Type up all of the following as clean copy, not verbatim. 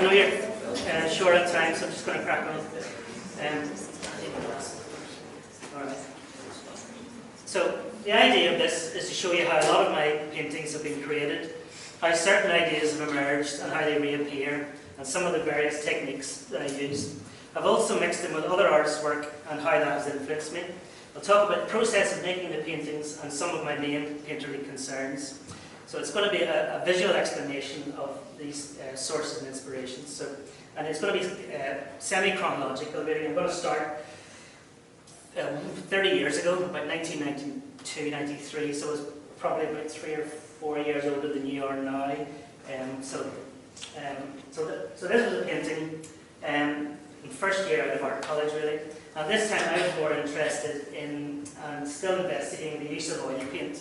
I know you're short on time, so I'm just going to crack on. Alright. So, the idea of this is to show you how a lot of my paintings have been created, how certain ideas have emerged and how they reappear, and some of the various techniques that I use. I've also mixed them with other artists' work and how that has influenced me. I'll talk about the process of making the paintings and some of my main painterly concerns. So it's going to be a visual explanation of these sources and inspirations. And it's going to be semi-chronological, really. I'm going to start 30 years ago, about 1992, 93, so I was probably about 3 or 4 years older than you are now. So this was a painting in first year out of art college, really. And this time I was more interested in, and still investigating, the use of oil paint.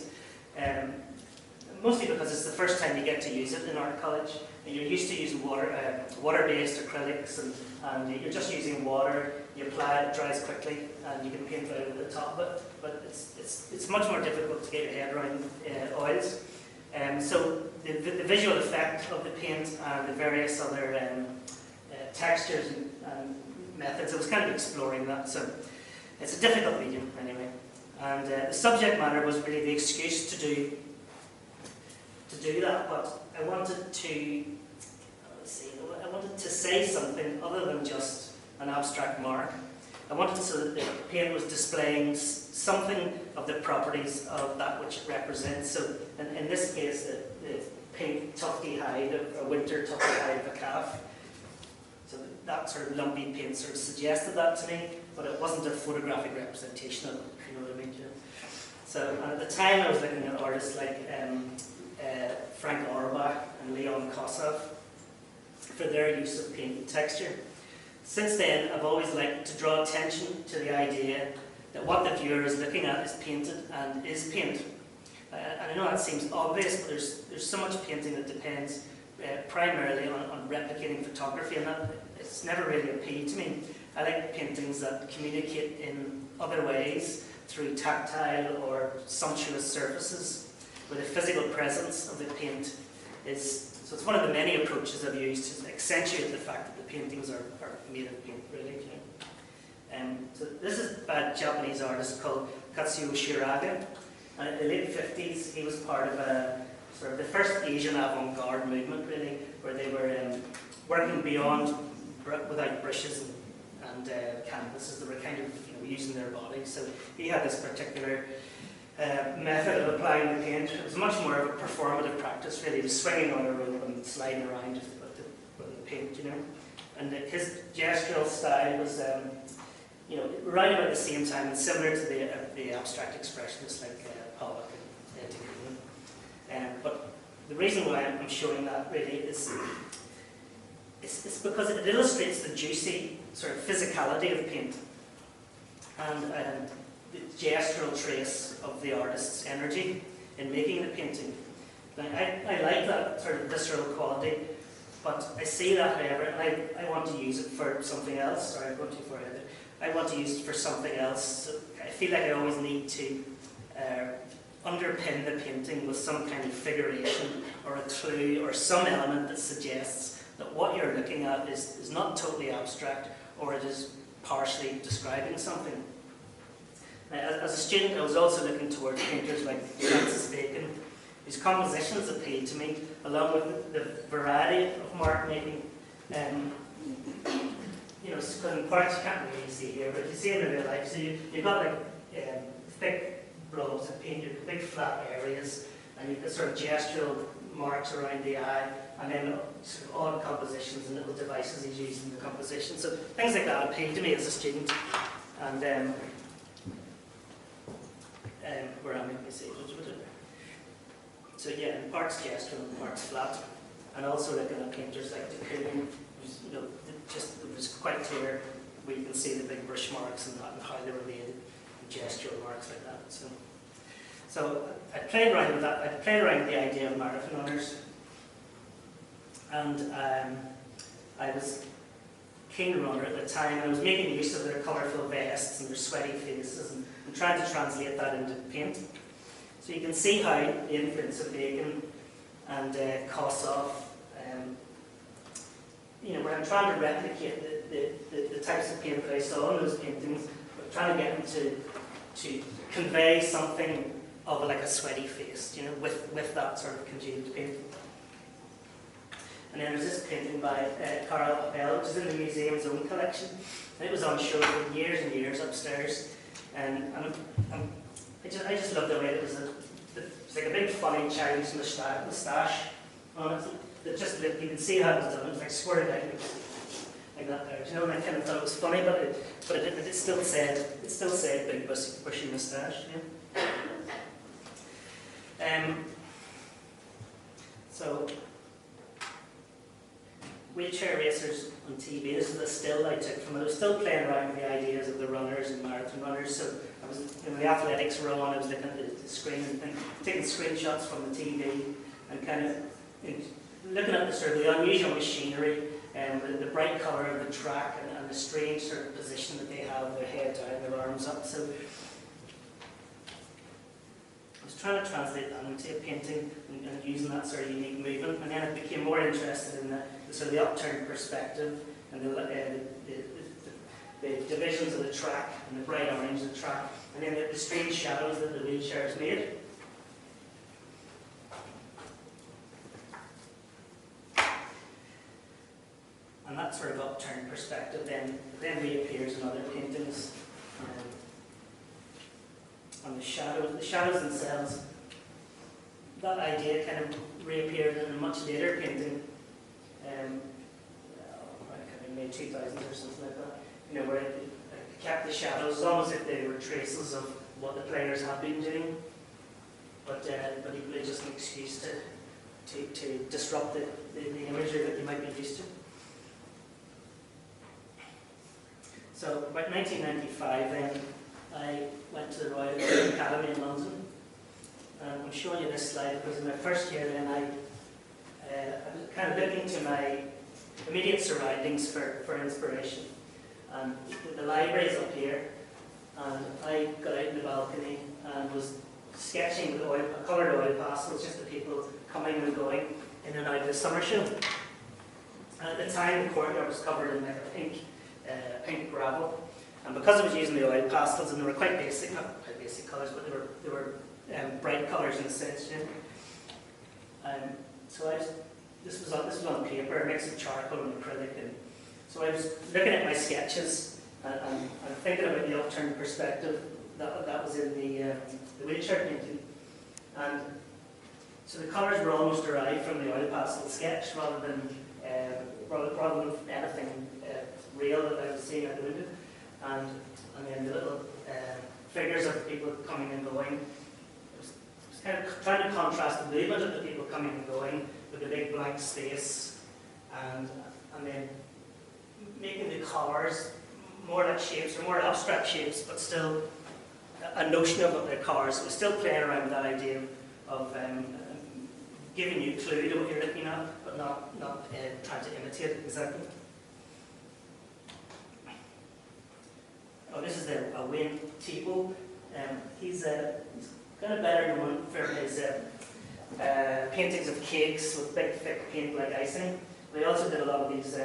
Mostly because it's the first time you get to use it in art college. And you're used to using water-based acrylics, and you're just using water. You apply it, dries quickly, and you can paint right over the top of it. But it's much more difficult to get your head around oils. So the visual effect of the paint and the various other textures and methods, I was kind of exploring that. So it's a difficult medium anyway. And the subject matter was really the excuse to do that, but I wanted to say something other than just an abstract mark. I wanted so that the paint was displaying something of the properties of that which it represents. So in this case, the pink tufty hide of a winter tufty hide of a calf. So that sort of lumpy paint sort of suggested that to me, but it wasn't a photographic representation of it, if you know what I mean. So at the time I was looking at artists like Frank Auerbach and Leon Kossoff for their use of paint and texture. Since then, I've always liked to draw attention to the idea that what the viewer is looking at is painted and is paint. And I know that seems obvious, but there's so much painting that depends primarily on replicating photography, and that it's never really appealed to me. I like paintings that communicate in other ways through tactile or sumptuous surfaces, where the physical presence of the paint is. So it's one of the many approaches I've used to accentuate the fact that the paintings are made of paint, really. So this is a Japanese artist called Katsuo Shiraga. And in the late 50s, he was part of sort of the first Asian avant-garde movement, really, where they were working beyond, without brushes and canvases. They were kind of using their bodies. So he had this particular method of applying the paint. It was much more of a performative practice, really. He was swinging on a rope and sliding around with the paint, And his gestural style was, right about the same time and similar to the abstract expressionists like Pollock and Takuya. But the reason why I'm showing that really is it's because it illustrates the juicy sort of physicality of paint and the gestural trace of the artist's energy in making the painting. Now, I like that sort of visceral quality, but I see that, however, and I want to use it for something else. Sorry, I'm going too far ahead. I want to use it for something else. So I feel like I always need to underpin the painting with some kind of figuration or a clue or some element that suggests that what you're looking at is not totally abstract, or it is partially describing something. As a student, I was also looking towards painters like Francis Bacon, whose compositions appealed to me, along with the variety of mark making. In parts you can't really see here, but you see it in real life. So you've got like thick blobs of paint, you've got big flat areas, and you've got sort of gestural marks around the eye, and then sort of odd compositions and little devices he's using in the composition. So things like that appealed to me as a student. And where am I? Let me see. So yeah, in parts gestural, in parts flat, and also looking at painters like Takuya, it was quite clear where you can see the big brush marks and that, and how they were made, and gestural marks like that. So I played around with that. I played around with the idea of marathon runners, and I was a keen runner at the time, and I was making use of their colourful vests and their sweaty faces, and trying to translate that into paint. So you can see how the influence of Bacon and Kossoff where I'm trying to replicate the types of paint that I saw in those paintings, but trying to get them to convey something of like a sweaty face, with that sort of congealed paint. And then there's this painting by Carl Appel, which is in the museum's own collection. And it was on show for years and years upstairs. And I just love the way it was. It's like a big funny Chinese moustache on it. That just, you can see how it was done. It was like squirted out like that there. And I kind of thought it was funny, but it still said big bushy moustache. So wheelchair racers on TV. This is a still I took from it. I was still playing around with the ideas of the runners and marathon runners. So I was, when the athletics were on, I was looking at the screen and taking screenshots from the TV and kind of looking at the sort of the unusual machinery and the bright colour of the track and the strange sort of position that they have, their head down, their arms up. So I was trying to translate that into a painting and using that sort of unique movement, and then I became more interested in the sort of the upturned perspective and the divisions of the track and the bright orange of the track, and then the strange shadows that the wheelchairs made. And that sort of upturned perspective then reappears in other paintings. And the shadows themselves, that idea kind of reappeared in a much later painting, mid 2000s or something like that, where it kept the shadows almost as if they were traces of what the players had been doing, but equally just an excuse to disrupt the imagery that you might be used to. So about 1995 then, I went to the Royal Ulster Academy in London. I'm showing you this slide because in my first year then I was kind of looking to my immediate surroundings for inspiration. And the library's up here, and I got out in the balcony and was sketching with coloured oil pastels, just the people coming and going in and out of the summer show. And at the time, the courtyard was covered in like a pink gravel. And because I was using the oil pastels, and they were quite basic, not quite basic colours, but they were bright colours in a sense. So this was on paper, a mix of charcoal and acrylic, and so I was looking at my sketches and thinking about the upturned perspective that was in the wheelchair painting. And so the colours were almost derived from the oil pastel sketch rather than anything real that I was seeing at the window. And then the little figures of the people coming and going. I was kind of trying to contrast the movement of the people coming and going with the big blank space, and then making the colours more like shapes, or more abstract shapes, but still a notion of the colours. So we're still playing around with that idea of giving you a clue to what you're looking at, but not trying to imitate it exactly. Oh, this is a Wayne Tipo. He's kind of better known for his paintings of cakes with big, thick paint like icing. But he also did a lot of these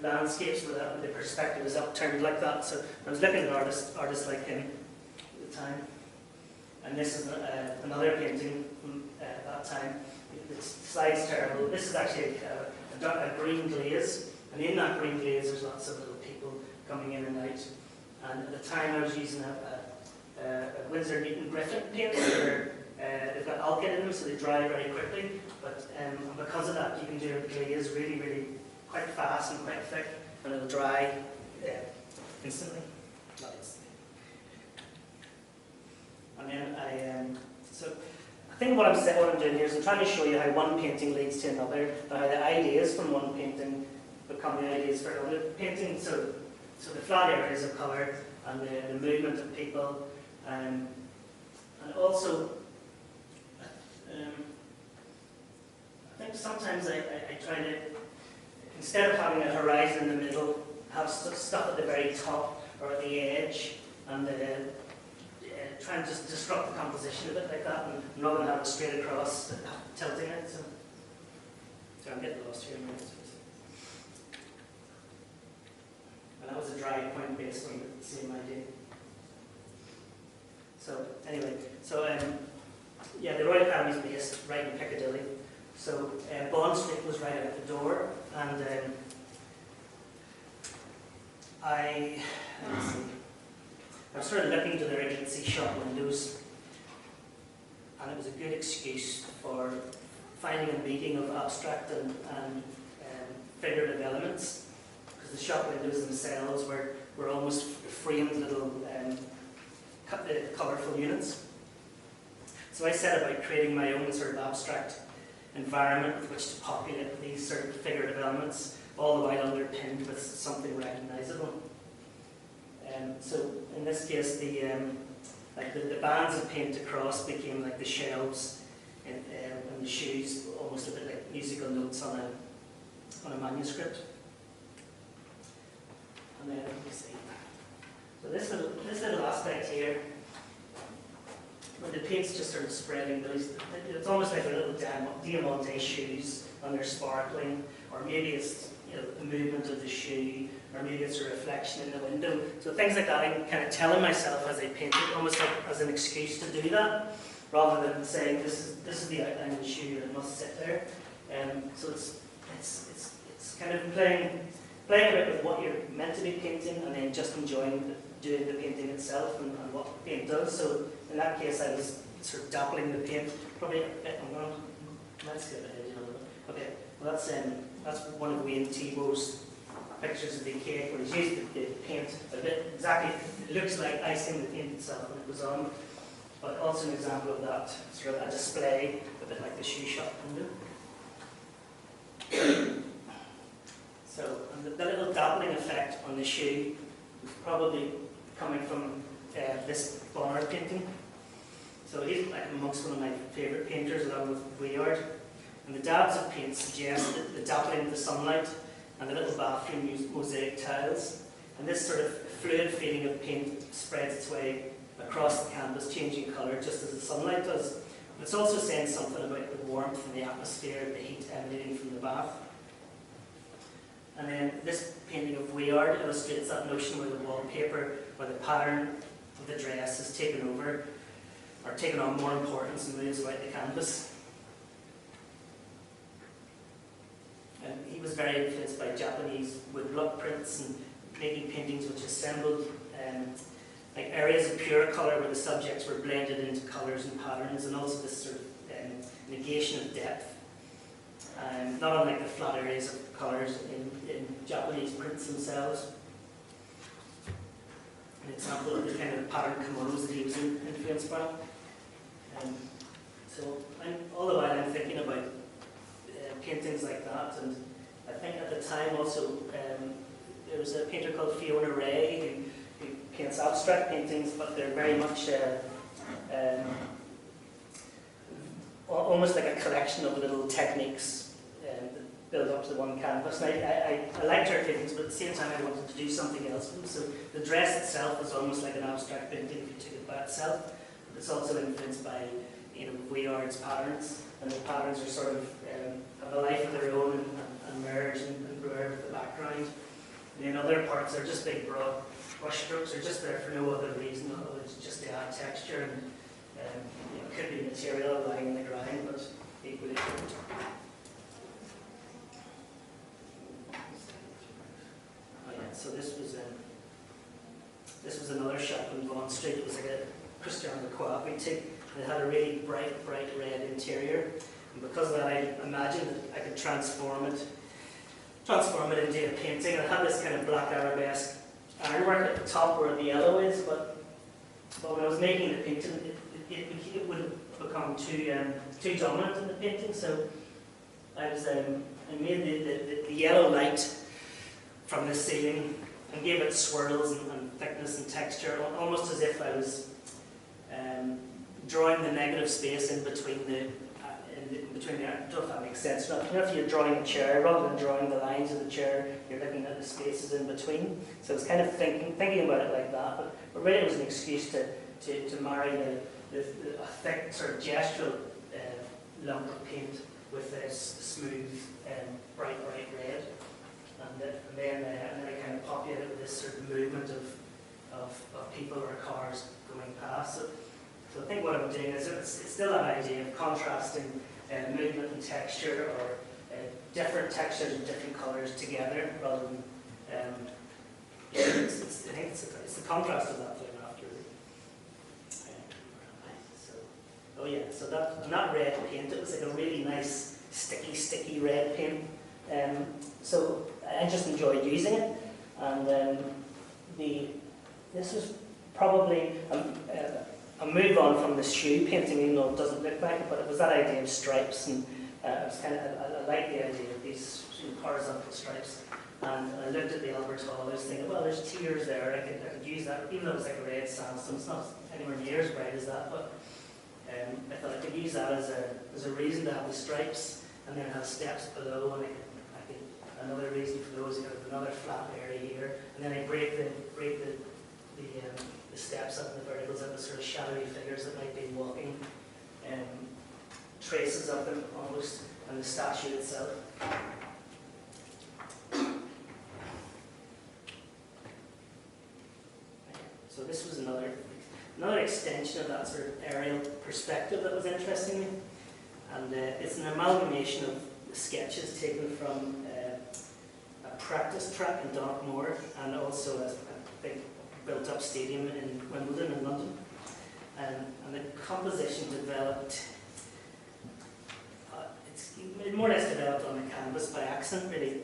landscapes where the perspective is upturned like that. So I was looking at artists like him at the time. And this is another painting from that time. The slide's terrible. This is actually a green glaze. And in that green glaze, there's lots of little people coming in and out. And at the time I was using a Winsor Newton Griffin paint where they've got alkyd in them, so they dry very quickly. But because of that, you can do a glaze really, really quite fast and quite thick, and it'll dry instantly. Not instantly. And then so I think what I'm doing here is I'm trying to show you how one painting leads to another, and how the ideas from one painting become the ideas for another painting. So the flat areas of colour and the movement of people, and also I think sometimes I try to, instead of having a horizon in the middle, have stuff at the very top or at the edge, and try and just disrupt the composition a bit like that, and rather than have it straight across, tilting it. So I'm getting lost here in a minute. dry point based on the same idea. So anyway, yeah, the Royal Academy is based right in Piccadilly. So Bond Street was right out the door, and I was sort of looking to their agency shop windows, and it was a good excuse for finding a meeting of abstract and figurative elements, because the shop windows themselves were almost framed little colourful units. So I set about creating my own sort of abstract environment with which to populate these sort of figurative elements, all the while underpinned with something recognisable. So in this case, the bands of paint across became like the shelves and the shoes, almost a bit like musical notes on a manuscript. And then let me see. So this little aspect here, when the paint's just sort of spreading, it's almost like a little diamante shoes, and they're sparkling, or maybe it's the movement of the shoe, or maybe it's a reflection in the window. So things like that, I'm kind of telling myself as I paint it, almost like as an excuse to do that, rather than saying this is the outline of the shoe and it must sit there. So it's kind of playing a bit with what you're meant to be painting, and then just enjoying doing the painting itself and what the paint does. So in that case, I was sort of dabbling the paint, probably a bit. Let's get ahead a little bit. Okay, well that's one of Wayne Thiebaud's pictures of the cake, where he's used the paint a bit exactly. It looks like icing the paint itself when it was on, but also an example of that sort of a display, a bit like the shoe shop window. So, and the little dabbling effect on the shoe was probably coming from this Bonner painting. So he's like amongst one of my favourite painters, along with Vuillard. And the dabs of paint suggest the dappling of the sunlight and the little bathroom mosaic tiles. And this sort of fluid feeling of paint spreads its way across the canvas, changing colour just as the sunlight does. But it's also saying something about the warmth and the atmosphere, the heat emanating from the bath. And then this painting of Vuillard illustrates that notion where the wallpaper or the pattern of the dress is taken over, or taken on more importance and moves about the canvas. And he was very influenced by Japanese woodblock prints and making paintings which assembled like areas of pure colour where the subjects were blended into colours and patterns, and also this sort of negation of depth. Not unlike the flat areas of colours in Japanese prints themselves. An example of the kind of pattern kimonos that he was influenced by. So all the while I'm thinking about paintings like that, and I think at the time also there was a painter called Fiona Ray who paints abstract paintings, but they're very much almost like a collection of little techniques that build up to the one canvas. And I liked her paintings, but at the same time I wanted to do something else with them. So the dress itself is almost like an abstract painting if you took it by itself. But it's also influenced by Vuillard's patterns, and the patterns are sort of have a life of their own and merge and blur with the background. And then other parts are just big broad brush strokes, are just there for no other reason other than just to add texture, and it could be material lying in the ground, but equally good. Oh yeah, so this was another shop in Bond Street. It was like a Christian Lacroix boutique. It had a really bright red interior, and because of that, I imagined that I could transform it into a painting. And it had this kind of black arabesque ironwork at the top where the yellow is, but when I was making the painting, it would have become too dominant in the painting. So I made the yellow light from the ceiling and gave it swirls and thickness and texture, almost as if I was drawing the negative space in between the. I don't know if that makes sense. If you're drawing a chair, rather than drawing the lines of the chair, you're looking at the spaces in between. So it's kind of thinking about it like that. But really, it was an excuse to marry the thick sort of gestural lump of paint with this smooth, bright red. and then I kind of populated with this sort of movement of people or cars going past. So I think what I'm doing is it's still that idea of contrasting movement and texture, or different textures and different colours together, rather than I think it's the contrast of that I'm after. So that red paint, it was like a really nice sticky red paint. So I just enjoyed using it, and this was probably a move on from the shoe painting, even though it doesn't look like it, but it was that idea of stripes, and I like the idea of these horizontal stripes. And I looked at the Albert Hall, I was thinking, well, there's tiers there, I could use that, even though it's like a red sandstone, it's not anywhere near as bright as that, but I thought I could use that as a reason to have the stripes, and then have steps below, and another reason for those, another flat area here, and then I break the steps up and the verticals into sort of shadowy figures that might be walking, traces of them almost, and the statue itself. So this was another extension of that sort of aerial perspective that was interesting me, and it's an amalgamation of sketches taken from a practice track in Dockmore, and also a big built-up stadium in Wimbledon in London. And the composition developed, it's more or less developed on the canvas by accident, really.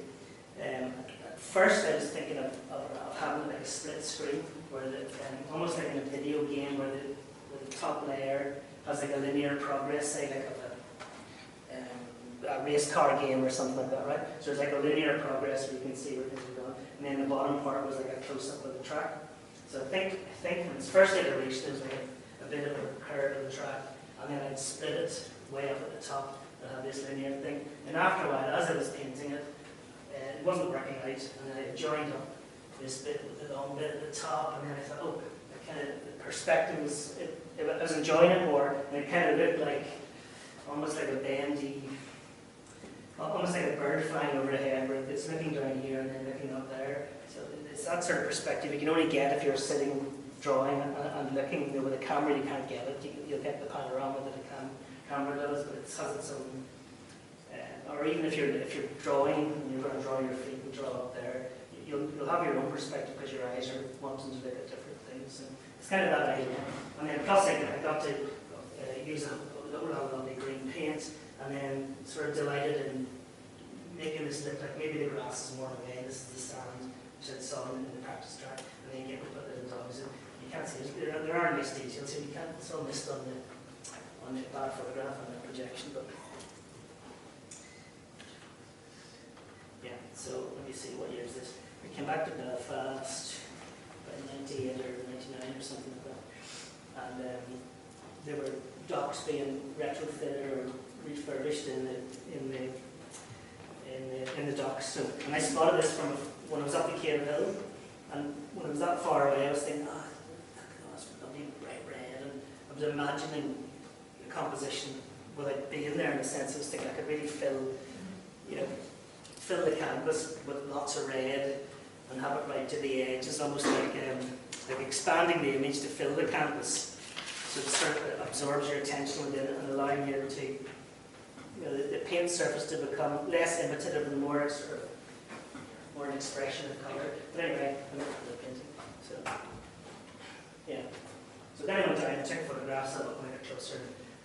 At first I was thinking of having like a split screen, where almost like in a video game, where the top layer has like a linear progress, say like of a race car game or something like that, right? So there's like a linear progress where you can see where things are going, and then the bottom part was like a close-up of the track. So I think when it's first iteration, there was like a bit of a curve of the track, and then I'd split it way up at the top and have this linear thing. And after a while, as I was painting it, it wasn't working out, and then I joined up this bit with the long bit at the top, and then I thought, oh, the perspective was, I was enjoying it more, and it kind of looked like almost like a bendy, almost like a bird flying overhead, where it's looking down here and then looking up there. So it's that sort of perspective you can only get if you're sitting drawing and looking. With a camera you can't get it. You'll get the panorama that a camera does, but it has its own. Or even if you're drawing and you're going to draw your feet and draw up there, you'll have your own perspective because your eyes are wanting to look at different things. And it's kind of that idea. And then plus I got to use a lovely green paint, and then sort of delighted in making this look like maybe the grass is worn away. This is the sand which I saw in the practice track, and then you get to put it into obviously. You can't see it. There are nice details here. You can't. It's all missed on the bad photograph and the projection, but. Yeah, so let me see, what year is this? We came back to Belfast by 98 or 99 or something like that. And there were docks being retrofitted or refurbished in the docks. So, and I spotted this from when I was up the Cave Hill, and when I was that far away, I was thinking, that's lovely bright red, and I was imagining the composition without being there, in a sense. I was thinking I could really fill the canvas with lots of red and have it right to the edge. It's almost like expanding the image to fill the canvas, so it sort of absorbs your attention within it and allowing you to, the paint surface to become less imitative and more an expression of colour. But anyway, I'm not for the painting. So yeah. So then I went down and took photographs of it when I got closer,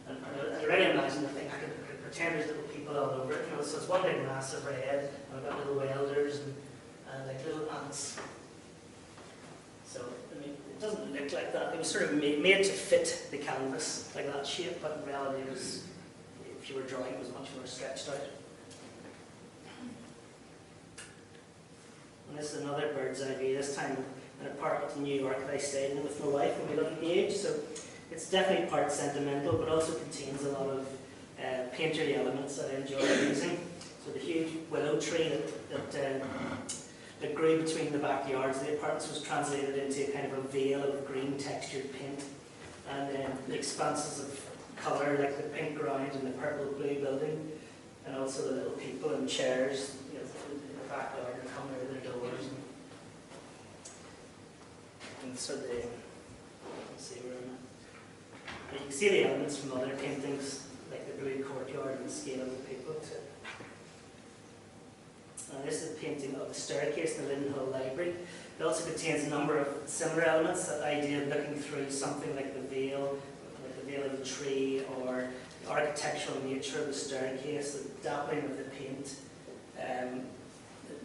and I already imagined the thing. I could pretend there's little people all over it. So it's one big massive red, and I've got little welders and like little ants. So I mean, it doesn't look like that. It was sort of made to fit the canvas, like that shape, but in reality it was, if you were drawing, it was much more stretched out. And this is another bird's eye view, this time in an apartment in New York that I stayed in with my wife when we lived at the age. So it's definitely part sentimental, but also contains a lot of painterly elements that I enjoy using. So the huge willow tree that grew between the backyards of the apartments was translated into kind of a veil of green textured paint, and then the expanses of colour like the pink ground and the purple blue building, and also the little people and chairs, back garden and coming out of their doors. And so the, let's see where I'm at. You can see the elements from other paintings, like the blue courtyard and the scale of the people. This is a painting of the staircase in the Linden Library. It also contains a number of similar elements, that idea of looking through something like the veil of a tree, or the architectural nature of the staircase, the dappling of the paint, that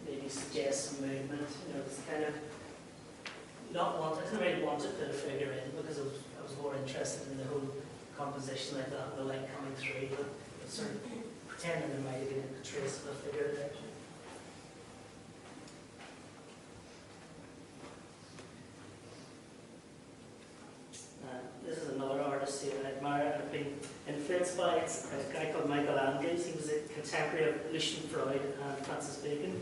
maybe suggests some movement. You know, it's kind of I didn't really want to put a figure in, because I was more interested in the whole composition like that, and the light coming through, but sort of pretending there might have been a trace of a figure there. This is another artist who I admire and have been influenced by. It's a guy called Michael Andrews. He was a contemporary of Lucian Freud and Francis Bacon.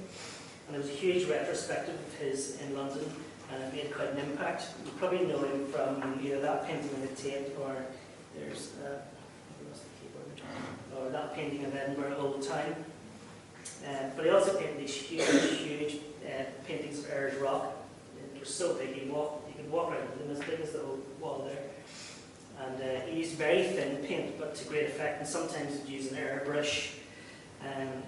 And there was a huge retrospective of his in London, and it made quite an impact. You probably know him from either that painting in the Tate, or there's or that painting of Edinburgh Old Town. But he also painted these huge paintings of Ayers Rock. They were so big, you could walk around them as big as the whole wall there. And he used very thin paint, but to great effect, and sometimes he'd use an airbrush. And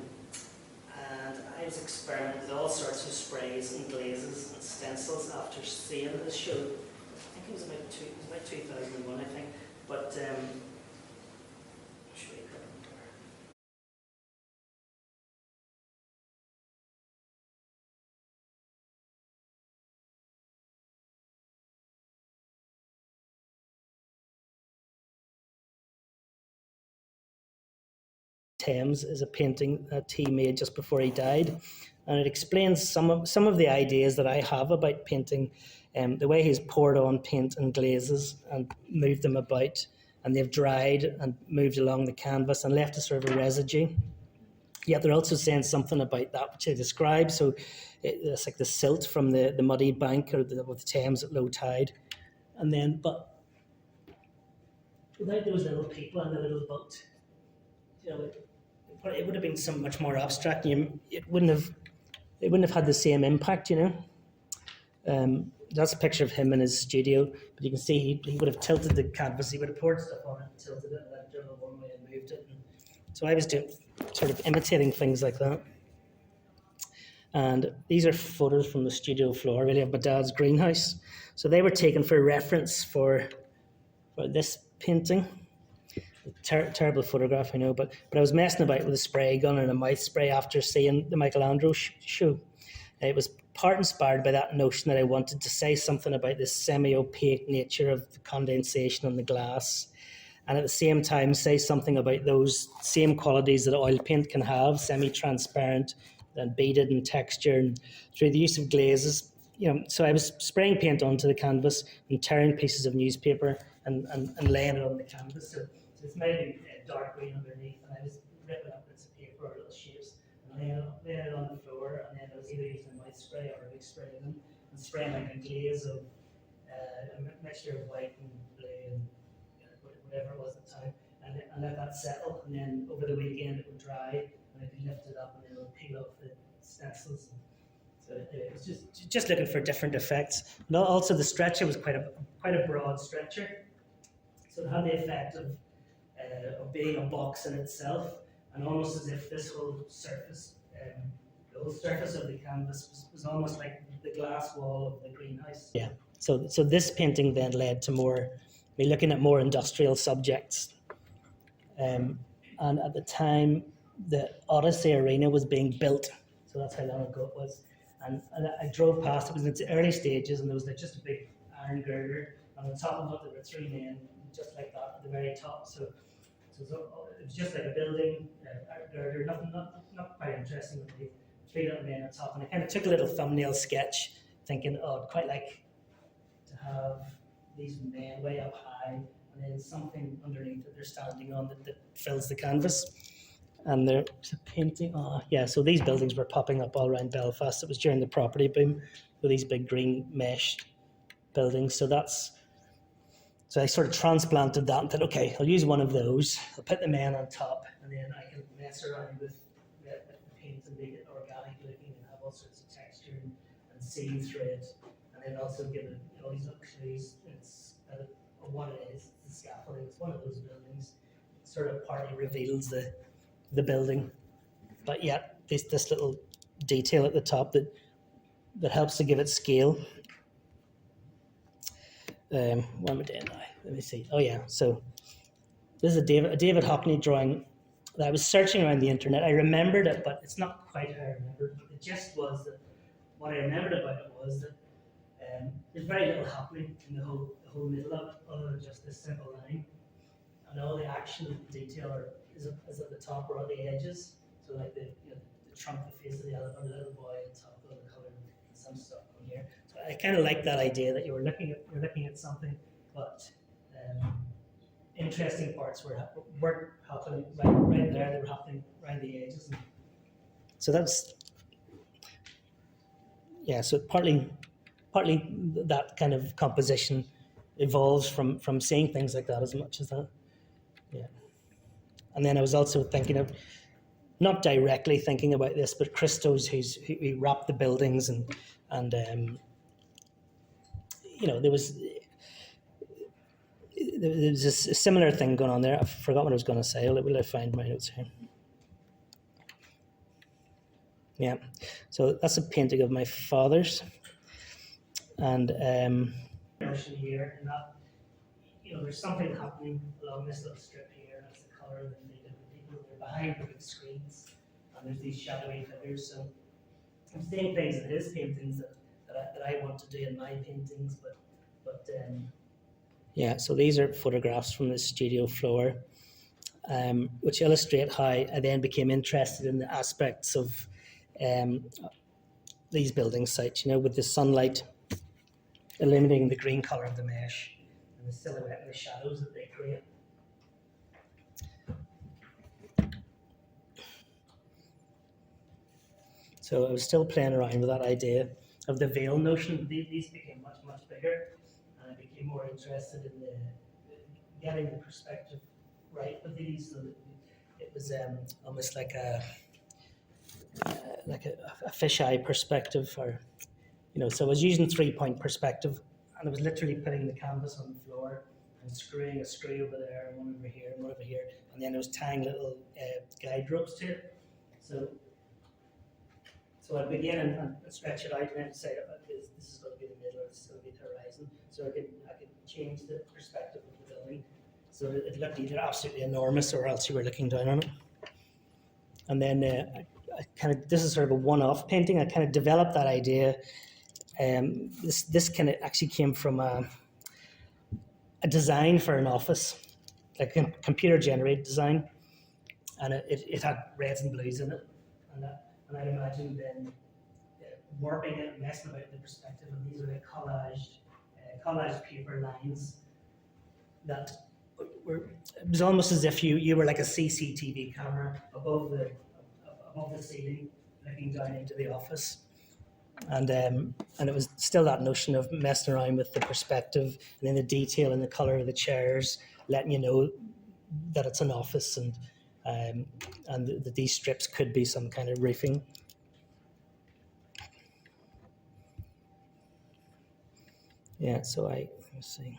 I was experimenting with all sorts of sprays and glazes and stencils after seeing this show. I think it was about 2001, I think. But Thames is a painting that he made just before he died, and it explains some of the ideas that I have about painting. The way he's poured on paint and glazes and moved them about, and they've dried and moved along the canvas and left a sort of a residue. Yet they're also saying something about that which I described. So it's like the silt from the muddy bank of the Thames at low tide, and then but without those little people and the little boat, you know, it would have been so much more abstract. It wouldn't have had the same impact, you know. That's a picture of him in his studio, but you can see he would have tilted the canvas. He would have poured stuff on it and tilted it, and then done it one way and moved it. And so I was doing sort of imitating things like that. And these are photos from the studio floor, really, of my dad's greenhouse. So they were taken for reference for this painting. Terrible photograph, I know, but I was messing about with a spray gun and a mouth spray after seeing the Michael Andrews show. It was part inspired by that notion that I wanted to say something about this semi-opaque nature of the condensation on the glass, and at the same time say something about those same qualities that oil paint can have, semi-transparent and beaded in texture, and through the use of glazes. You know, so I was spraying paint onto the canvas and tearing pieces of newspaper and laying it on the canvas. So it's maybe dark green underneath, and I was ripping up bits of paper or little shapes and laying it on the floor, and then I was either using a white spray or a big spray gun and spraying like a glaze of a mixture of white and blue and whatever it was at the time, and let that settle, and then over the weekend it would dry, and I could lift it up and then it would peel off the stencils. So it was just looking for different effects. And also the stretcher was quite a broad stretcher, so it had the effect of being a box in itself, and almost as if this whole surface, the whole surface of the canvas was almost like the glass wall of the greenhouse. Yeah. So this painting then led to me looking at more industrial subjects, and at the time the Odyssey Arena was being built, so that's how long ago it was. And I drove past. It was in its early stages, and there was like just a big iron girder, and on top of it there were three men, just like that at the very top. So it was just like a building, a girder, not quite interesting, with the three little men on top. And I kind of took a little thumbnail sketch, thinking, oh, I'd quite like to have these men way up high, and then something underneath that they're standing on that fills the canvas. And there's a painting. So these buildings were popping up all around Belfast. It was during the property boom with these big green mesh buildings. So I sort of transplanted that and thought, okay, I'll use one of those. I'll put the men on top, and then I can mess around with the paint and make it organic looking and sorts of texture and see through it, and then also give it all these little clues. It's what it is. It's the scaffolding. It's one of those buildings. It sort of partly reveals the building, but yet this little detail at the top that helps to give it scale. What am I doing now? Let me see. Oh yeah, so this is a David Hockney drawing that I was searching around the internet. I remembered it, but it's not quite how I remembered. But the gist was that what I remembered about it was that there's very little happening in the whole middle of it, other than just this simple line, and all the action and detail is at the top or at the edges. So like the trunk, the face of the elephant, the little boy on top of the colour, and some stuff on here. So I kind of like that idea that you're looking at something, but interesting parts were happening right there. They were happening around the edges. And so that's So partly that kind of composition evolves from seeing things like that as much as that. Yeah. And then I was also thinking of, not directly thinking about this, but Christos, who wrapped the buildings, and there was a similar thing going on there. I forgot what I was going to say. Will I find my notes here? Yeah, so that's a painting of my father's, and notion here, and that there's something happening along this little strip here. That's the colour of the people. They're behind the big screens, and there's these shadowy figures. So I'm seeing things in his paintings that I want to do in my paintings, but so these are photographs from the studio floor, which illustrate how I then became interested in the aspects of these building sites, with the sunlight illuminating the green colour of the mesh and the silhouette and the shadows that they create. So I was still playing around with that idea of the veil notion. These became much, much bigger, and I became more interested in getting the perspective right with these. So that it was almost like a fisheye perspective, or so I was using 3-point perspective, and I was literally putting the canvas on the floor and screwing a screw over there, and one over here, and one over here, and then I was tying little guide ropes to it. So I'd begin and stretch it out, and then say, this is going to be the middle, or this is going to be the horizon. So I could change the perspective of the building, so it looked either absolutely enormous, or else you were looking down on it. And then this is sort of a one-off painting. I kind of developed that idea. This kind of actually came from a design for an office, like a computer-generated design, and it had reds and blues in it, and I imagined then warping it and messing about the perspective. And these are like collaged paper lines that were. It was almost as if you were like a CCTV camera above the ceiling, looking down into the office, and it was still that notion of messing around with the perspective, and then the detail and the color of the chairs, letting you know that it's an office, and that these strips could be some kind of roofing. Yeah, so let me see.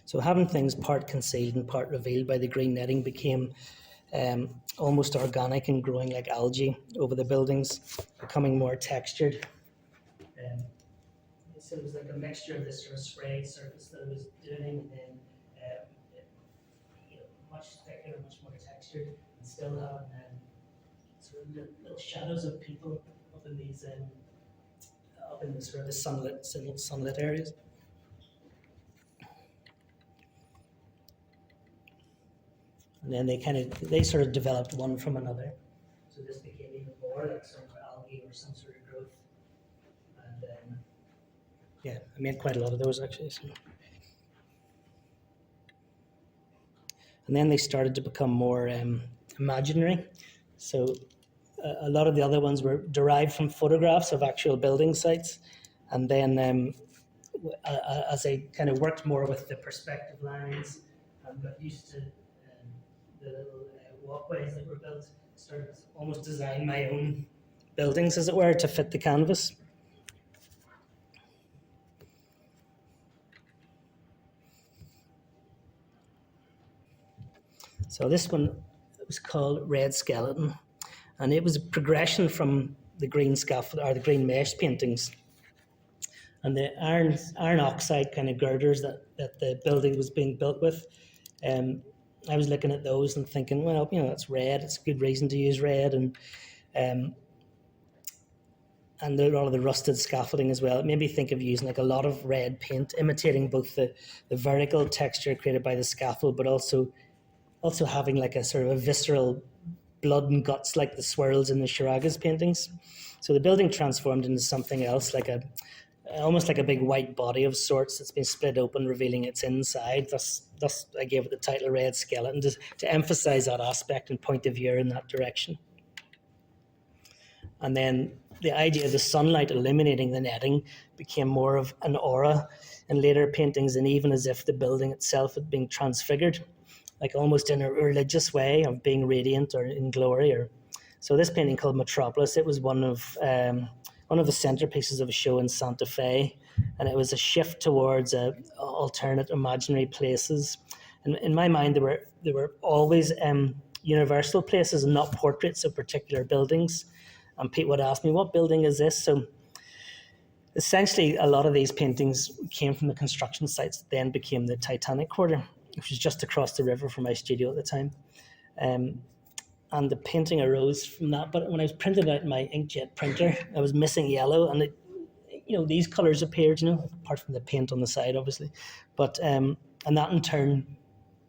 So having things part concealed and part revealed by the green netting became almost organic and growing like algae over the buildings, becoming more textured. So it was like a mixture of this sort of sprayed surface that I was doing, and then much thicker, much more textured, and still having sort of little shadows of people up in these up in the sort of the sunlit areas. And then they sort of developed one from another. So this became even more like some algae or some sort of growth. And I made quite a lot of those actually. So. And then they started to become more imaginary. So a lot of the other ones were derived from photographs of actual building sites. And then as I kind of worked more with the perspective lines and got used to the little walkways that were built, started to almost design my own buildings, as it were, to fit the canvas. So this one was called Red Skeleton, and it was a progression from the green scaffold or the green mesh paintings, and the iron oxide kind of girders that the building was being built with. I was looking at those and thinking, well, it's red. It's a good reason to use red, and a lot of the rusted scaffolding as well. It made me think of using like a lot of red paint, imitating both the vertical texture created by the scaffold, but also having like a sort of a visceral blood and guts like the swirls in the Charagas paintings. So the building transformed into something else, like almost like a big white body of sorts that's been split open, revealing its inside. Thus I gave it the title Red Skeleton to emphasize that aspect and point of view in that direction. And then the idea of the sunlight illuminating the netting became more of an aura in later paintings, and even as if the building itself had been transfigured, like almost in a religious way of being radiant or in glory. So this painting called Metropolis, it was one of the centerpieces of a show in Santa Fe, and it was a shift towards alternate imaginary places. And in my mind, there were always universal places and not portraits of particular buildings. And people would ask me, what building is this? So essentially, a lot of these paintings came from the construction sites that then became the Titanic Quarter, which was just across the river from my studio at the time. And the painting arose from that. But when I was printing out my inkjet printer, I was missing yellow, and these colours appeared, apart from the paint on the side, obviously. But and that in turn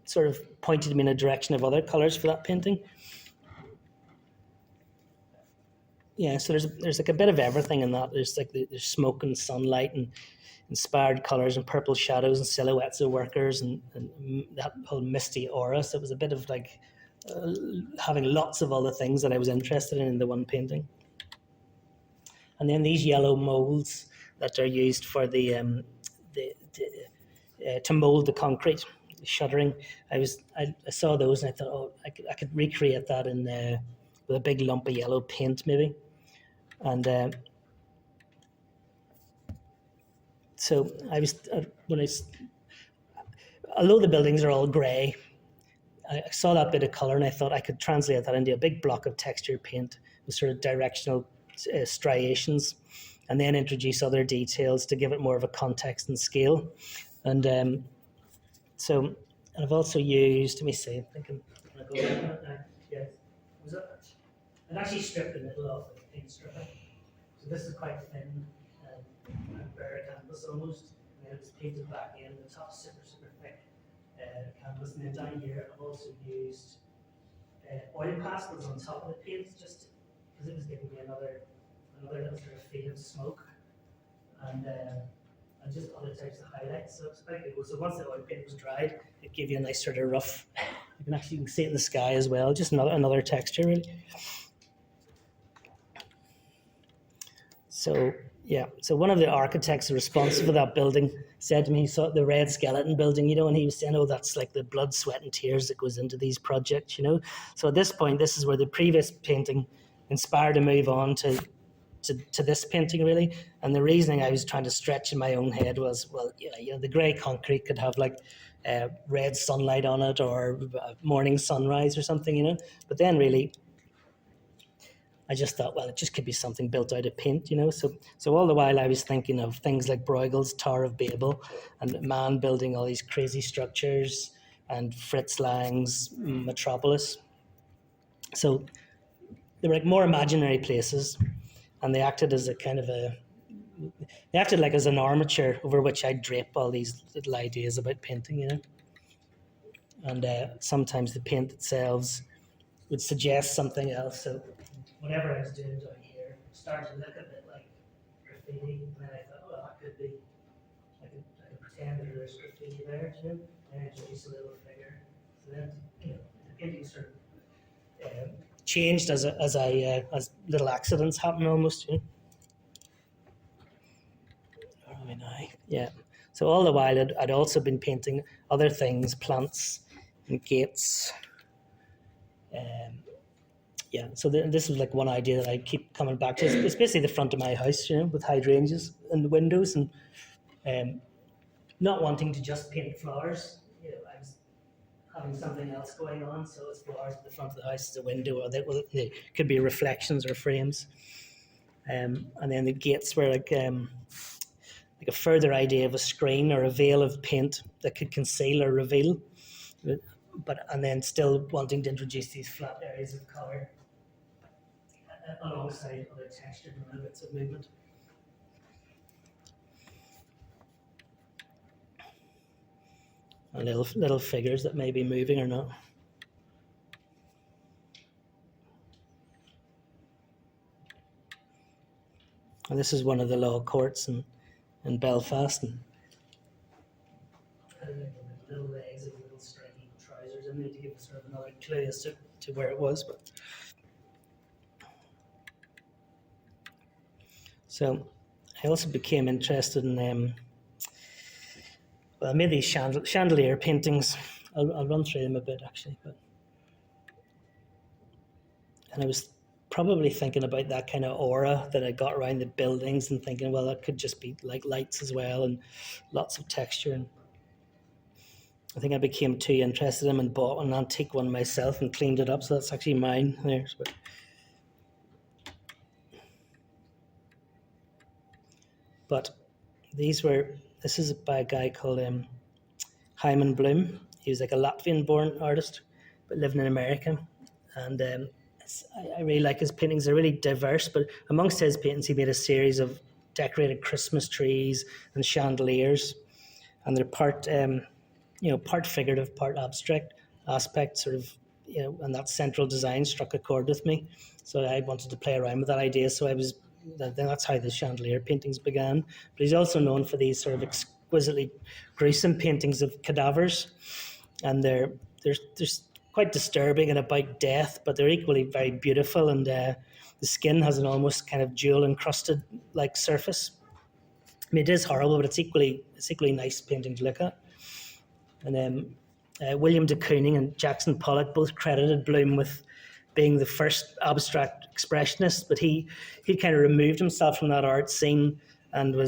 sort of pointed me in a direction of other colours for that painting. Yeah, so there's like a bit of everything in that. There's smoke and sunlight and inspired colours and purple shadows and silhouettes of workers and that whole misty aura. So it was a bit of like having lots of other things that I was interested in the one painting. And then these yellow molds that are used for to mold the concrete, the shuttering. I saw those and I thought, I could recreate that with a big lump of yellow paint maybe. And so although the buildings are all grey, I saw that bit of colour and I thought I could translate that into a big block of textured paint with sort of directional striations, and then introduce other details to give it more of a context and scale. And so I've also used, let me see, I think I'm going to go back on it now. Yes. I've actually stripped the middle off with paint stripper. So this is quite thin and bare canvas almost. And then it's painted back in, the top's super thick canvas. And then down here I've also used oil pastels on top of the paint, just because it was giving me another little sort of faded smoke. And just other types of highlights. So it's quite good. So once the oil paint was dried, it gave you a nice sort of rough, you can see it in the sky as well, just another texture really. So yeah, so one of the architects responsible for that building said to me, he saw the Red Skeleton building, and he was saying, oh, that's like the blood, sweat and tears that goes into these projects, So at this point, this is where the previous painting inspired to move on to this painting really. And the reasoning I was trying to stretch in my own head was, well, the grey concrete could have like red sunlight on it or morning sunrise or something, But then really, I just thought, well, it just could be something built out of paint, So all the while I was thinking of things like Bruegel's Tower of Babel and man building all these crazy structures and Fritz Lang's Metropolis. So they were like more imaginary places, and they acted as as an armature over which I'd drape all these little ideas about painting, And sometimes the paint itself would suggest something else. So whatever I was doing down here started to look a bit like graffiti, and then I thought, well, that could be, I could pretend that there's graffiti there, and introduce a little figure. So then, the painting sort of changed as little accidents happen almost, Where am I now? Yeah. So all the while I'd also been painting other things, plants and gates So this was like one idea that I keep coming back to. It's basically the front of my house, with hydrangeas in the windows, and not wanting to just paint flowers. I was having something else going on, so it's flowers at the front of the house, as a window, or they could be reflections or frames. And then the gates were like a further idea of a screen or a veil of paint that could conceal or reveal, and then still wanting to introduce these flat areas of colour alongside other textured elements of movement. And little figures that may be moving or not. And this is one of the law courts in Belfast. And little legs and little striking trousers in there to give us sort of another clue as to where it was. So I also became interested in I made these chandelier paintings. I'll run through them a bit, actually. And I was probably thinking about that kind of aura that I got around the buildings, and thinking, well, that could just be like lights as well, and lots of texture. And I think I became too interested in them and bought an antique one myself and cleaned it up. So that's actually mine there. But this is by a guy called Hyman Bloom. He was like a Latvian-born artist, but living in America. And I really like his paintings. They're really diverse, but amongst his paintings, he made a series of decorated Christmas trees and chandeliers. And they're part figurative, part abstract aspect, sort of, and that central design struck a chord with me. So I wanted to play around with that idea. So that's how the chandelier paintings began. But he's also known for these sort of exquisitely gruesome paintings of cadavers, and they're quite disturbing and about death, but they're equally very beautiful. And the skin has an almost kind of jewel encrusted like surface. I mean, it is horrible, but it's equally nice painting to look at. And then William de Kooning and Jackson Pollock both credited Bloom with being the first abstract expressionist, but he kind of removed himself from that art scene and I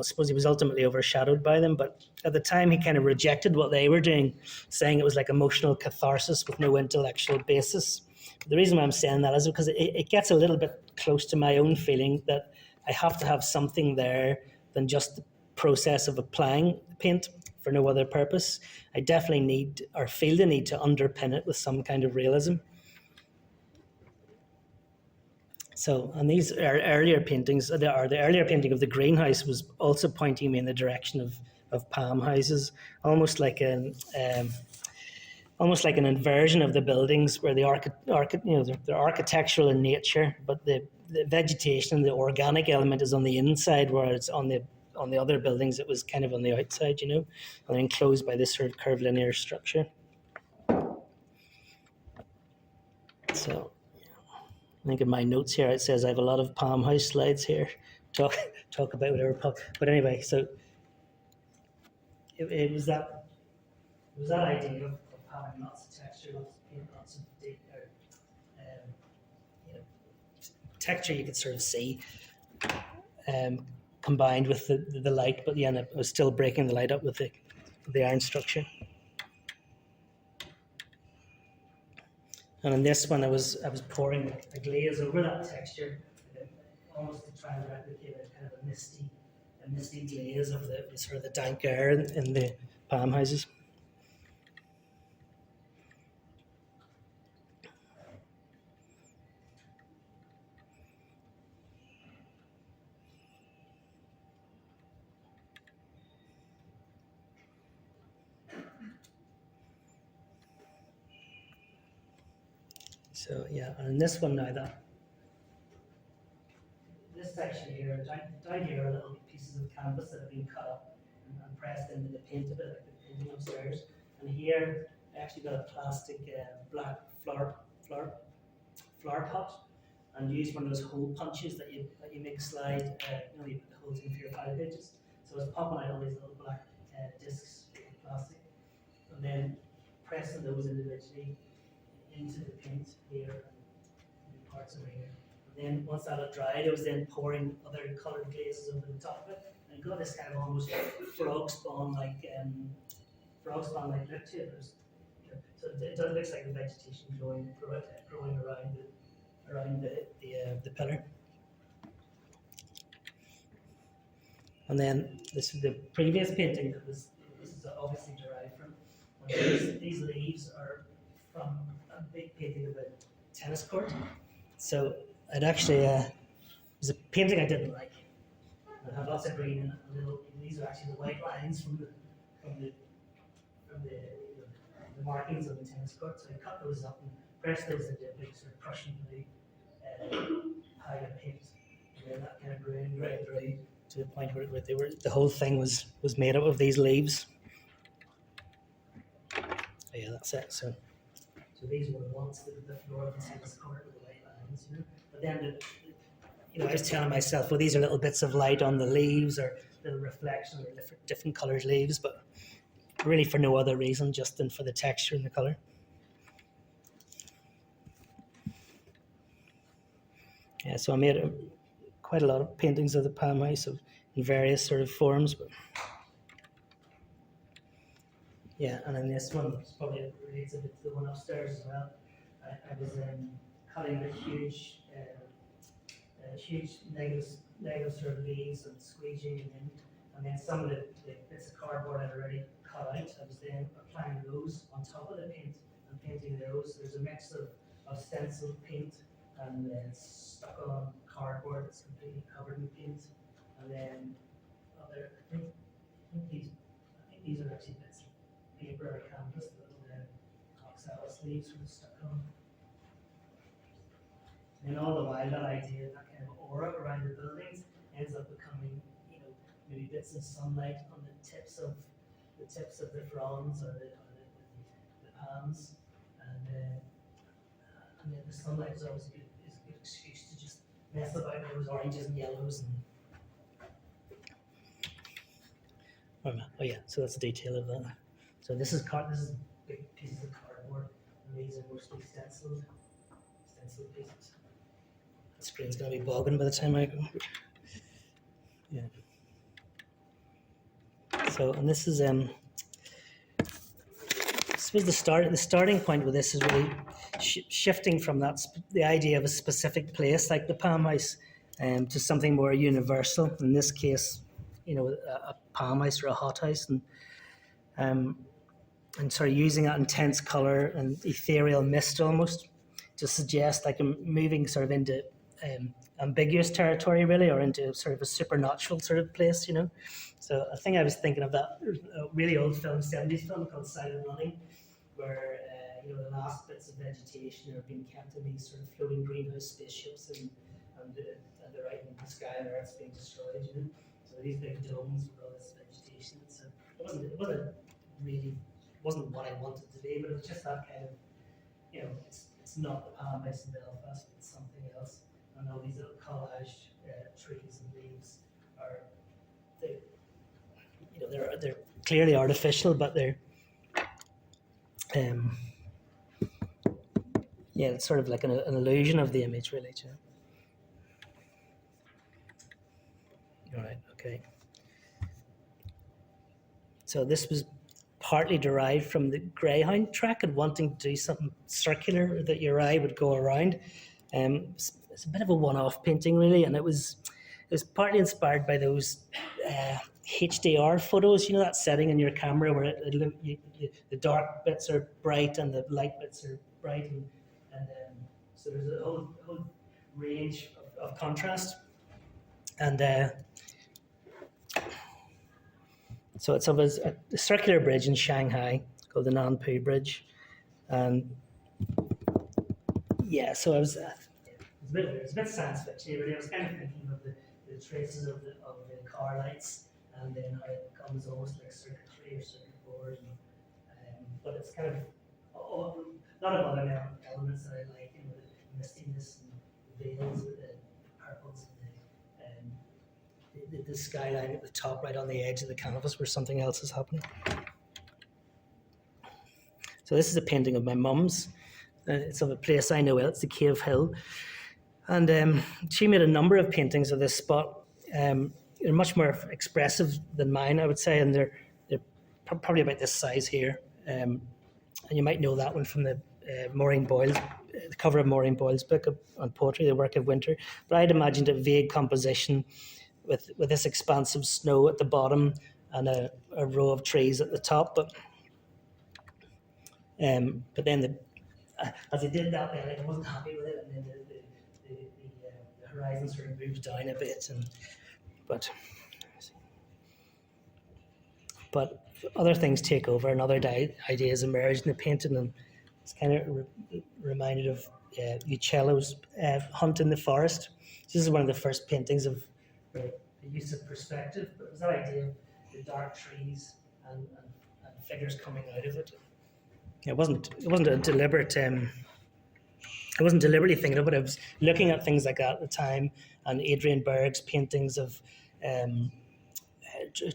suppose he was ultimately overshadowed by them. But at the time, he kind of rejected what they were doing, saying it was like emotional catharsis with no intellectual basis. But the reason why I'm saying that is because it gets a little bit close to my own feeling that I have to have something there than just the process of applying paint for no other purpose. I definitely feel the need to underpin it with some kind of realism. So, and these are earlier paintings, the earlier painting of the greenhouse was also pointing me in the direction of palm houses, almost like an inversion of the buildings where they're architectural in nature, but the vegetation and the organic element is on the inside, whereas on the other buildings it was kind of on the outside, and they're enclosed by this sort of curvilinear structure. So I think in my notes here it says I have a lot of palm house slides here. Talk about whatever. But anyway, so it was that idea of having lots of texture, lots of deep, texture you could sort of see, combined with the light, but yeah, it was still breaking the light up with the iron structure. And in this one, I was pouring a glaze over that texture, almost to try and replicate a kind of a misty glaze of the sort of the dank air in the palm houses. So yeah, and in this one now, this section here, down here are little pieces of canvas that have been cut up and pressed into the paint a bit, like the painting upstairs. And here, I actually got a plastic black flower pot, and used one of those hole punches that you make slide. You put the holes in for your file pages. So I was popping out all these little black discs of plastic, and then pressing those individually into the paint here and parts of here. And then once that had dried, I was then pouring other coloured glazes over the top of it. And I got this kind of almost frog spawn like look to it. So it looks like the vegetation growing around the pillar. And then this is the previous painting that this is obviously derived from. And these leaves are from a big painting of a tennis court. So it actually was a painting I didn't like. It had lots of green in it. These are actually the white lines from the markings of the tennis court. So I cut those up and pressed those into a big sort of Prussian blue pile of paint. And then that kind of grew and grew to the point where the whole thing was made up of these leaves. Oh, yeah, that's it. So these were the ones the floor of the tennis court with the white lines, But then I was telling myself, well, these are little bits of light on the leaves or little reflection or different coloured leaves, but really for no other reason, just for the texture and the colour. Yeah, so I made quite a lot of paintings of the Palm House in various sort of forms. But yeah, and then this one probably relates a bit to the one upstairs as well. I was cutting the huge negative sort of leaves and squeegee and then some of the bits of cardboard I'd already cut out. I was then applying those on top of the paint and painting those. There's a mix of stenciled paint and then stuck on cardboard that's completely covered in paint. And then I think these are actually bits of paper or canvas, little oxalis leaves from stuck on. And all the while, that idea, that kind of aura around the buildings ends up becoming, maybe bits of sunlight on the tips of the fronds or the palms, and then the sunlight is always a good excuse to just mess about those oranges and yellows. Oh yeah, so that's a detail of that. So this is big pieces of cardboard, and these are mostly stenciled pieces. The screen's going to be bogging by the time I go. Yeah. So, and this is I suppose the starting point with this is really shifting from the idea of a specific place like the Palm House to something more universal. In this case, a palm house or a hothouse, and sort of using that intense color and ethereal mist almost to suggest like I'm moving sort of into ambiguous territory really, or into sort of a supernatural sort of place, So I think I was thinking of that really old film, 70s film called Silent Running, where the last bits of vegetation are being kept in these sort of floating greenhouse spaceships, and they're right in the sky and Earth's being destroyed, So these big domes with all this vegetation. So it wasn't what I wanted to be, but it was just that kind of, it's not the Palm House in Belfast, it's something else. And all these little collage trees and leaves they're clearly artificial, but they're it's sort of like an illusion of the image, really, too. All right, okay. So this was partly derived from the Greyhound track and wanting to do something circular that your eye would go around. It's a bit of a one-off painting, really, and it was partly inspired by those HDR photos, that setting in your camera where the dark bits are bright and the light bits are bright, and so there's a whole range of contrast. And so it's of a circular bridge in Shanghai called the Nanpu Bridge, and yeah, so I was. It's a bit science fiction, really. I was kind of thinking of the traces of the car lights, and then how it becomes almost like circuitry or circuit board. But it's kind of a lot of other elements that I like, the mistiness and the veils with the purples and the skyline at the top, right on the edge of the canvas, where something else is happening. So this is a painting of my mum's. It's of a place I know well. It's the Cave Hill. And she made a number of paintings of this spot. They're much more expressive than mine, I would say, and they're probably about this size here. And you might know that one from the Maureen Boyle's, the cover of Maureen Boyle's book on poetry, The Work of Winter. But I'd imagined a vague composition with this expansive snow at the bottom and a row of trees at the top. But then as I did that, then I wasn't happy with it, and then the horizon sort of moved down a bit, but other things take over and other ideas emerged in the painting, and it's kind of reminded of Uccello's Hunt in the Forest. This is one of the first paintings of the use of perspective, but it was that idea of the dark trees and figures coming out of it. It wasn't a deliberate. I wasn't deliberately thinking of it. I was looking at things like that at the time, and Adrian Berg's paintings of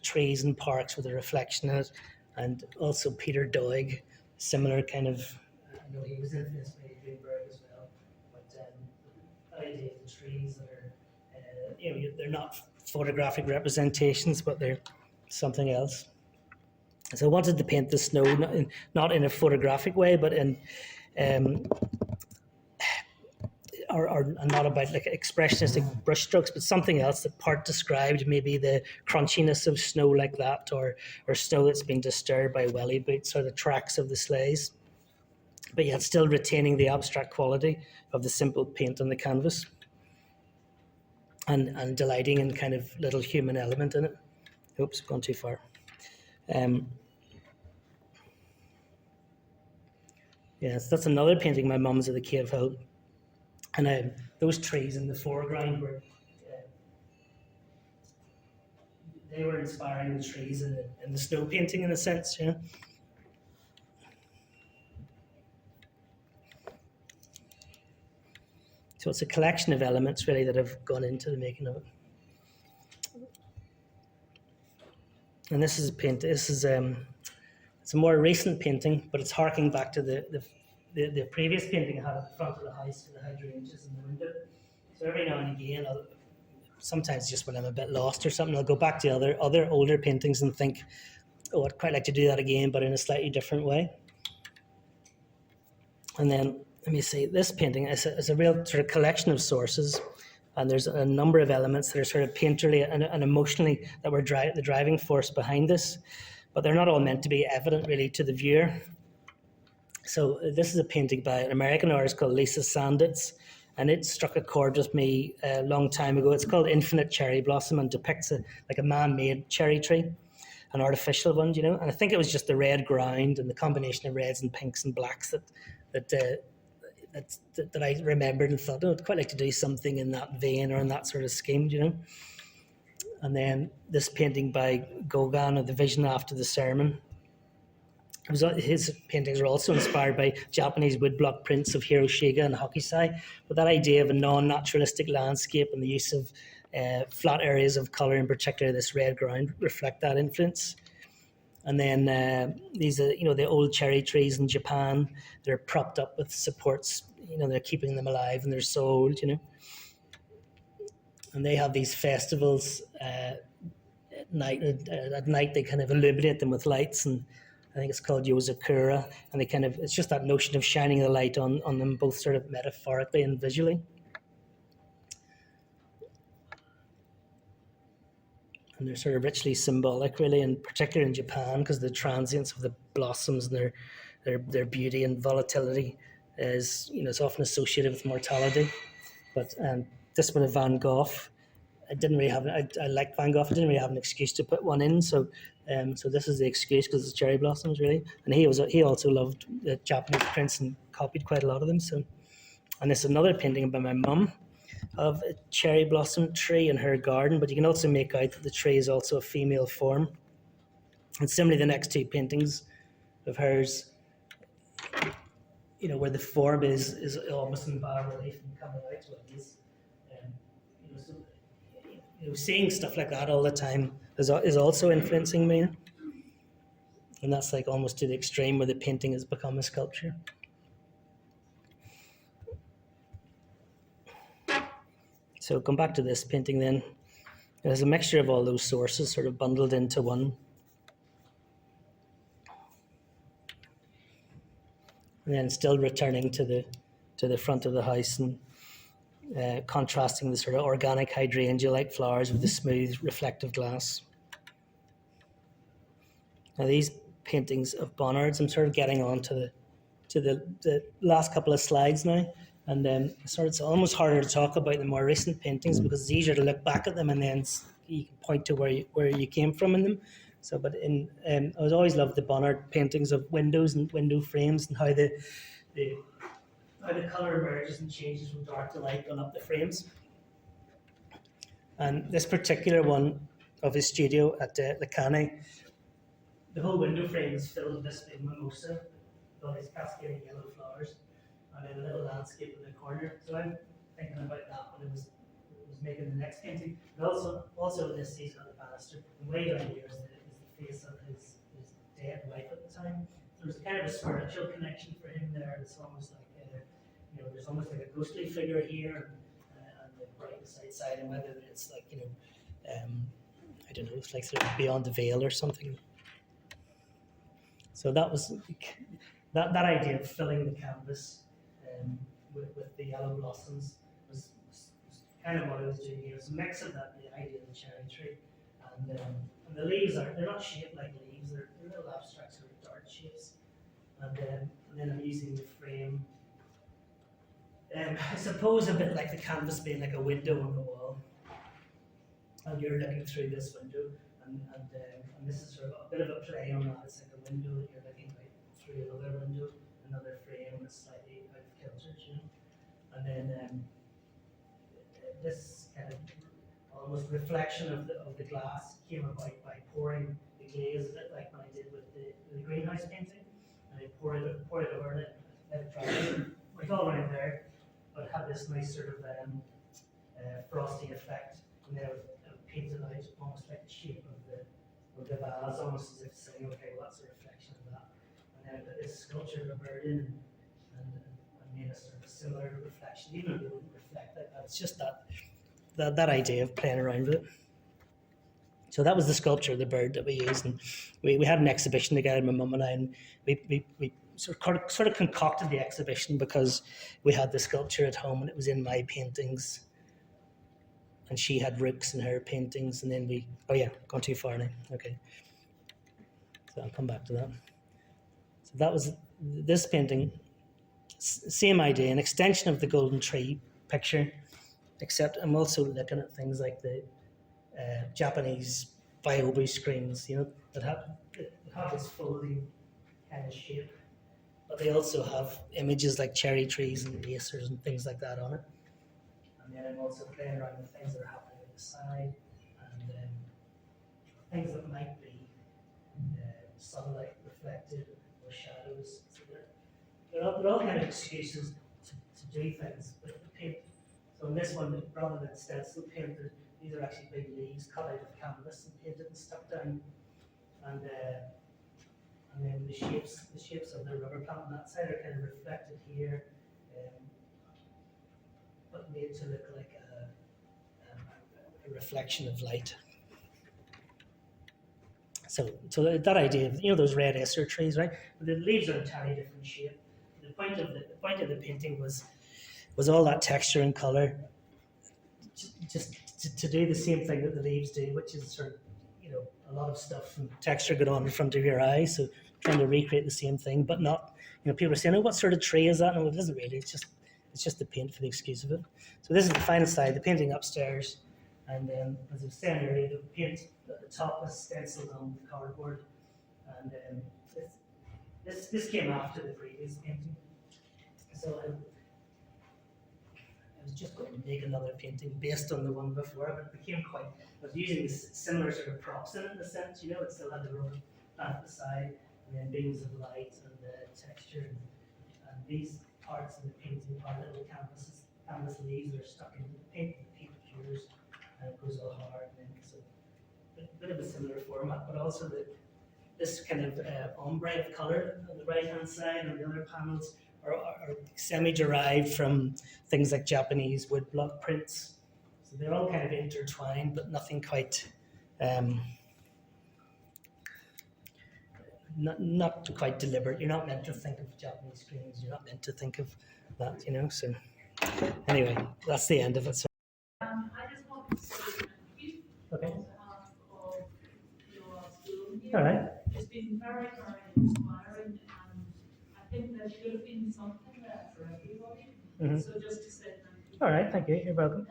trees and parks with a reflection in it, and also Peter Doig, similar kind of. I know he was influenced by Adrian Berg as well, but the idea of the trees that are, they're not photographic representations, but they're something else. So I wanted to paint the snow not in a photographic way, but in or not about like expressionistic brushstrokes, but something else that part described maybe the crunchiness of snow like that, or snow that's been disturbed by welly boots or the tracks of the sleighs, but yet still retaining the abstract quality of the simple paint on the canvas, and delighting in kind of little human element in it. Oops, gone too far. Yes, that's another painting my mum's of the Cave Hill. And those trees in the foreground were, they were inspiring the trees in the snow painting in a sense, you know. So it's a collection of elements really that have gone into the making of it. And this is a paint. This is it's a more recent painting, but it's harking back to the previous painting I had at the front of the house with the hydrangeas in the window. So every now and again, sometimes just when I'm a bit lost or something, I'll go back to other older paintings and think, oh, I'd quite like to do that again, but in a slightly different way. And then, let me see, this painting is a real sort of collection of sources, and there's a number of elements that are sort of painterly and emotionally that were the driving force behind this, but they're not all meant to be evident really to the viewer. So this is a painting by an American artist called Lisa Sanditz, and it struck a chord with me a long time ago. It's called Infinite Cherry Blossom and depicts like a man-made cherry tree, an artificial one, you know. And I think it was just the red ground and the combination of reds and pinks and blacks that I remembered and thought, oh, I'd quite like to do something in that vein or in that sort of scheme, you know. And then this painting by Gauguin of The Vision After the Sermon. His paintings are also inspired by Japanese woodblock prints of Hiroshige and Hokusai, but that idea of a non-naturalistic landscape and the use of flat areas of colour, in particular this red ground, reflect that influence. And then these are, you know, the old cherry trees in Japan. They're propped up with supports, you know, they're keeping them alive and they're so old, you know. And they have these festivals at night. At night they kind of illuminate them with lights, and I think it's called Yozakura, and it's just that notion of shining the light on them, both sort of metaphorically and visually. And they're sort of richly symbolic, really, and particularly in Japan, because the transience of the blossoms and their beauty and volatility is, you know, it's often associated with mortality. But this one of Van Gogh, I liked Van Gogh. I didn't really have an excuse to put one in, so this is the excuse, because it's cherry blossoms, really. And he also loved the Japanese prints and copied quite a lot of them. So, and this is another painting by my mum of a cherry blossom tree in her garden, but you can also make out that the tree is also a female form. And similarly, the next two paintings of hers, you know, where the form is almost in bas relief and coming out like this. You know, seeing stuff like that all the time is also influencing me, and that's like almost to the extreme where the painting has become a sculpture. So come back to this painting then. There's a mixture of all those sources sort of bundled into one. And then still returning to the front of the house and contrasting the sort of organic hydrangea-like flowers with the smooth reflective glass. Now these paintings of Bonnard's, I'm sort of getting on to the last couple of slides now, and it's almost harder to talk about the more recent paintings because it's easier to look back at them and then you can point to where you came from in them. So, but I was always loved the Bonnard paintings of windows and window frames and how the colour emerges and changes from dark to light on up the frames. And this particular one of his studio at the Canning, the whole window frame is filled with this big mimosa, with all these cascading yellow flowers, and then a little landscape in the corner. So I'm thinking about that when I was making the next painting. But also this season on the banister, and way down here is the face of his dead wife at the time. So there's kind of a spiritual connection for him there. It's almost like there's almost like a ghostly figure here, and the brightness outside, and whether it's like I don't know, it's like sort of beyond the veil or something. So that was that idea of filling the canvas with the yellow blossoms was kind of what I was doing here. It's a mix of that, the idea of the cherry tree, and the leaves they're not shaped like leaves. They're little abstract sort of dart shapes, and then I'm using the frame. I suppose a bit like the canvas being like a window on the wall, and you're looking through this window, and this is sort of a bit of a play on that. It's like a window that you're looking right through another window, another frame that's slightly out of kilter, and then this kind of almost reflection of the glass came about by pouring the glaze, a bit like when I did with the greenhouse painting, and I poured it over it, let it dry, like all around there. But it had this nice sort of frosty effect, and then I painted out almost like the shape of the vase, almost as if saying, okay, well, that's a reflection of that. And then I put this sculpture of a bird in, and made a sort of similar reflection, even though it wouldn't reflect that. It's just that idea of playing around with it. So that was the sculpture of the bird that we used, and we had an exhibition together, my mum and I, and we sort of concocted the exhibition because we had the sculpture at home and it was in my paintings, and she had rooks in her paintings, and then gone too far now. Okay, so I'll come back to that. So that was this painting, same idea, an extension of the golden tree picture, except I'm also looking at things like the Japanese Byobu screens, that have this folding kind of shape, but they also have images like cherry trees and acers and things like that on it. And then I'm also playing around with things that are happening on the side, and things that might be sunlight reflected or shadows. So they're all kind of excuses to do things with the paint. So in this one, rather than stencil painted, these are actually big leaves cut out of canvas and painted and stuck down. And then the shapes of the rubber plant on that side are kind of reflected here, but made to look like a reflection of light. So that idea of those red acer trees, right? The leaves are entirely different shape. The point of the painting was all that texture and color, just to do the same thing that the leaves do, which is sort of a lot of stuff and texture going on in front of your eyes. So trying to recreate the same thing, but not. People are saying, "Oh, what sort of tree is that?" No, it isn't really. It's just the paint for the excuse of it. So this is the final side, the painting upstairs, and then as I was saying earlier, the paint at the top was stenciled on the cardboard, and this came after the previous painting. So I was just going to make another painting based on the one before, but it became I was using similar sort of props in it in a sense, it still had the rubber plant at the side, and then beams of light and texture, and these parts of the painting are little canvas leaves that are stuck into the paint cures, and it goes all hard, and then it's a bit of a similar format, but also this kind of ombre of colour on the right hand side and the other panels are semi-derived from things like Japanese woodblock prints, So they're all kind of intertwined, but nothing quite, not quite deliberate. You're not meant to think of Japanese screens. You're not meant to think of that, you know. So anyway, that's the end of it. So, I just wanted to say thank you okay. on behalf of your school here. All right. It's been very, very inspiring, and I think there should have been something there for everybody. Mm-hmm. So just to say thank you. All right. Thank you. You're welcome.